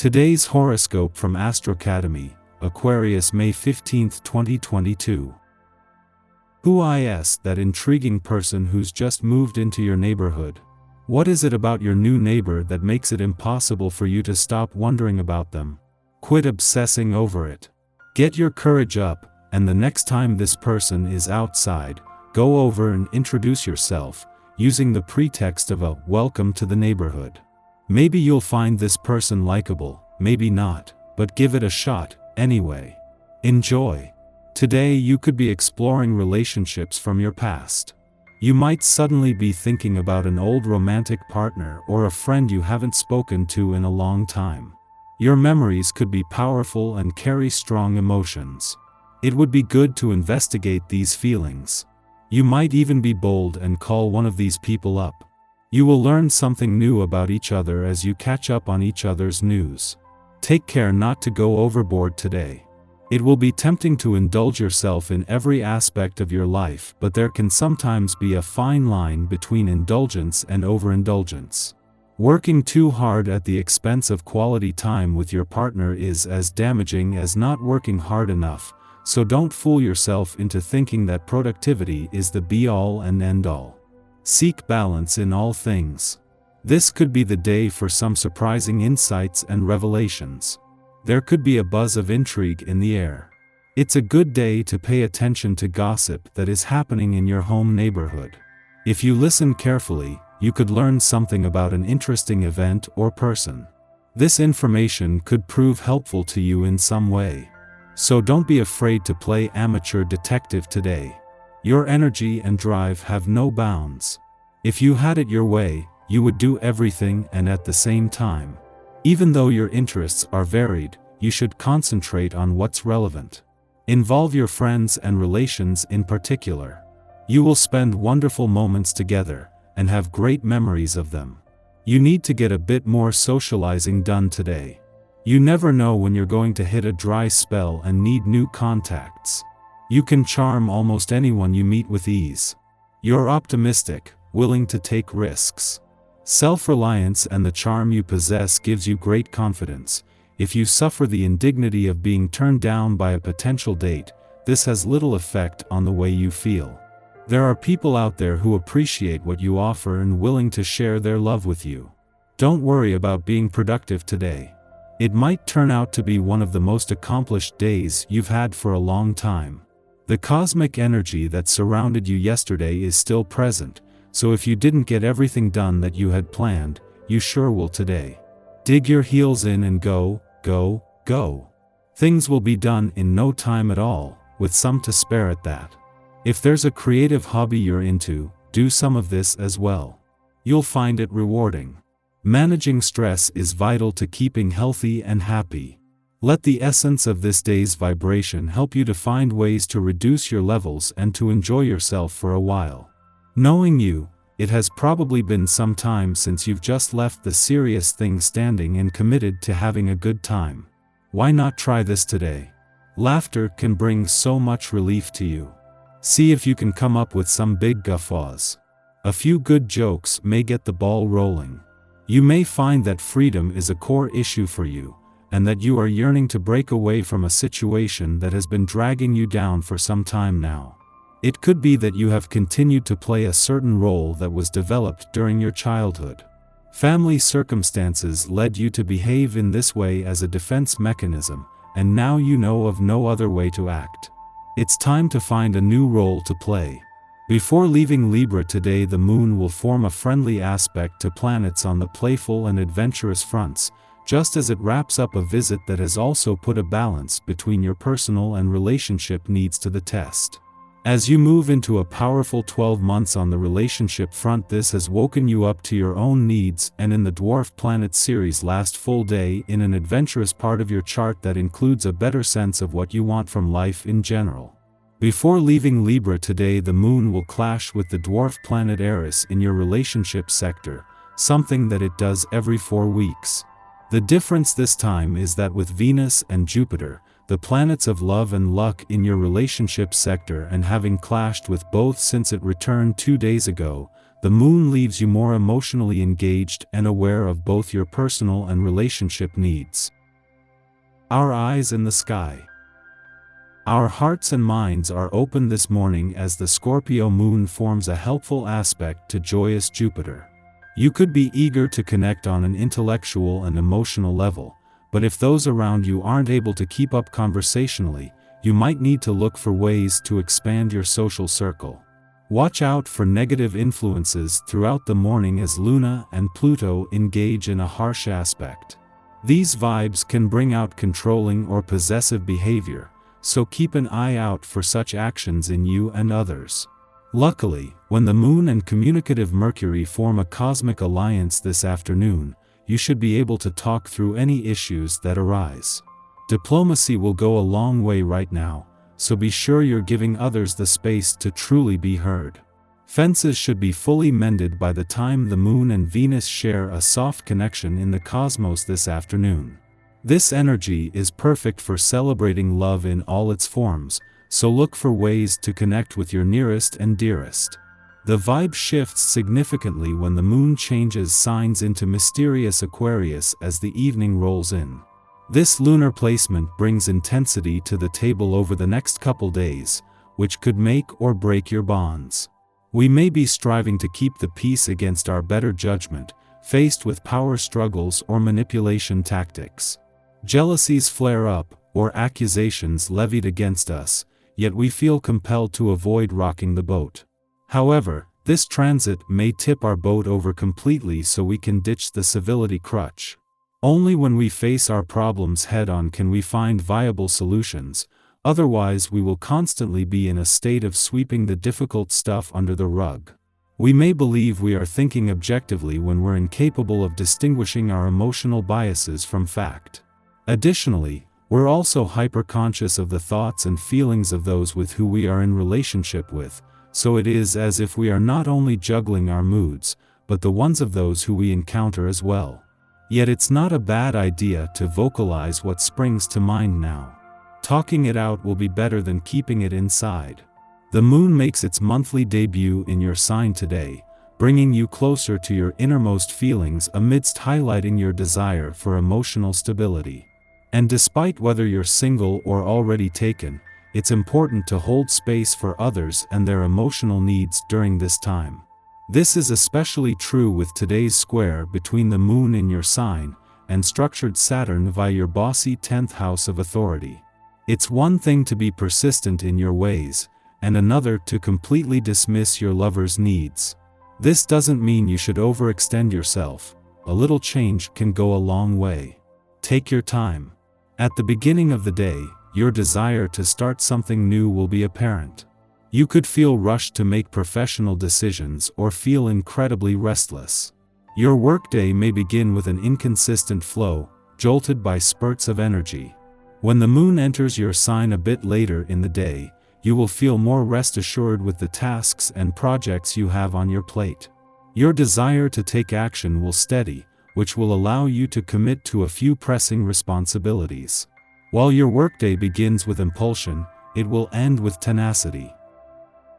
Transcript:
Today's horoscope from Astrocademy, Aquarius May 15, 2022. Who is that intriguing person who's just moved into your neighborhood? What is it about your new neighbor that makes it impossible for you to stop wondering about them? Quit obsessing over it. Get your courage up, and the next time this person is outside, go over and introduce yourself, using the pretext of a welcome to the neighborhood. Maybe you'll find this person likable, maybe not, but give it a shot, anyway. Enjoy. Today you could be exploring relationships from your past. You might suddenly be thinking about an old romantic partner or a friend you haven't spoken to in a long time. Your memories could be powerful and carry strong emotions. It would be good to investigate these feelings. You might even be bold and call one of these people up. You will learn something new about each other as you catch up on each other's news. Take care not to go overboard today. It will be tempting to indulge yourself in every aspect of your life, but there can sometimes be a fine line between indulgence and overindulgence. Working too hard at the expense of quality time with your partner is as damaging as not working hard enough, so don't fool yourself into thinking that productivity is the be-all and end-all. Seek balance in all things. This could be the day for some surprising insights and revelations. There could be a buzz of intrigue in the air. It's a good day to pay attention to gossip that is happening in your home neighborhood. If you listen carefully, you could learn something about an interesting event or person. This information could prove helpful to you in some way. So don't be afraid to play amateur detective today. Your energy and drive have no bounds. If you had it your way, you would do everything and at the same time. Even though your interests are varied, you should concentrate on what's relevant. Involve your friends and relations in particular. You will spend wonderful moments together, and have great memories of them. You need to get a bit more socializing done today. You never know when you're going to hit a dry spell and need new contacts. You can charm almost anyone you meet with ease. You're optimistic, willing to take risks. Self-reliance and the charm you possess gives you great confidence. If you suffer the indignity of being turned down by a potential date, this has little effect on the way you feel. There are people out there who appreciate what you offer and willing to share their love with you. Don't worry about being productive today. It might turn out to be one of the most accomplished days you've had for a long time. The cosmic energy that surrounded you yesterday is still present, so if you didn't get everything done that you had planned, you sure will today. Dig your heels in and go, go, go. Things will be done in no time at all, with some to spare at that. If there's a creative hobby you're into, do some of this as well. You'll find it rewarding. Managing stress is vital to keeping healthy and happy. Let the essence of this day's vibration help you to find ways to reduce your levels and to enjoy yourself for a while. Knowing you, it has probably been some time since you've just left the serious thing standing and committed to having a good time. Why not try this today? Laughter can bring so much relief to you. See if you can come up with some big guffaws. A few good jokes may get the ball rolling. You may find that freedom is a core issue for you, and that you are yearning to break away from a situation that has been dragging you down for some time now. It could be that you have continued to play a certain role that was developed during your childhood. Family circumstances led you to behave in this way as a defense mechanism, and now you know of no other way to act. It's time to find a new role to play. Before leaving Libra today, the moon will form a friendly aspect to planets on the playful and adventurous fronts, just as it wraps up a visit that has also put a balance between your personal and relationship needs to the test. As you move into a powerful 12 months on the relationship front, this has woken you up to your own needs, and in the Dwarf Planet series last full day in an adventurous part of your chart that includes a better sense of what you want from life in general. Before leaving Libra today, the moon will clash with the dwarf planet Eris in your relationship sector, something that it does every 4 weeks. The difference this time is that with Venus and Jupiter, the planets of love and luck in your relationship sector, and having clashed with both since it returned 2 days ago, The moon leaves you more emotionally engaged and aware of both your personal and relationship needs. Our eyes in the sky. Our hearts and minds are open this morning as the Scorpio moon forms a helpful aspect to joyous Jupiter. You could be eager to connect on an intellectual and emotional level, but if those around you aren't able to keep up conversationally, you might need to look for ways to expand your social circle. Watch out for negative influences throughout the morning as Luna and Pluto engage in a harsh aspect. These vibes can bring out controlling or possessive behavior, so keep an eye out for such actions in you and others. Luckily, when the Moon and communicative Mercury form a cosmic alliance this afternoon, you should be able to talk through any issues that arise. Diplomacy will go a long way right now, so be sure you're giving others the space to truly be heard. Fences should be fully mended by the time the Moon and Venus share a soft connection in the cosmos this afternoon. This energy is perfect for celebrating love in all its forms, so look for ways to connect with your nearest and dearest. The vibe shifts significantly when the Moon changes signs into mysterious Aquarius as the evening rolls in. This lunar placement brings intensity to the table over the next couple days, which could make or break your bonds. We may be striving to keep the peace against our better judgment, faced with power struggles or manipulation tactics. Jealousies flare up, or accusations levied against us, yet we feel compelled to avoid rocking the boat. However, this transit may tip our boat over completely so we can ditch the civility crutch. Only when we face our problems head-on can we find viable solutions, otherwise we will constantly be in a state of sweeping the difficult stuff under the rug. We may believe we are thinking objectively when we're incapable of distinguishing our emotional biases from fact. Additionally, we're also hyper-conscious of the thoughts and feelings of those with who we are in relationship with, so it is as if we are not only juggling our moods, but the ones of those who we encounter as well. Yet it's not a bad idea to vocalize what springs to mind now. Talking it out will be better than keeping it inside. The Moon makes its monthly debut in your sign today, bringing you closer to your innermost feelings amidst highlighting your desire for emotional stability. And despite whether you're single or already taken, it's important to hold space for others and their emotional needs during this time. This is especially true with today's square between the Moon in your sign and structured Saturn via your bossy 10th house of authority. It's one thing to be persistent in your ways, and another to completely dismiss your lover's needs. This doesn't mean you should overextend yourself. A little change can go a long way. Take your time. At the beginning of the day, your desire to start something new will be apparent. You could feel rushed to make professional decisions or feel incredibly restless. Your workday may begin with an inconsistent flow, jolted by spurts of energy. When the Moon enters your sign a bit later in the day, you will feel more rest assured with the tasks and projects you have on your plate. Your desire to take action will steady, which will allow you to commit to a few pressing responsibilities. While your workday begins with impulsion, it will end with tenacity.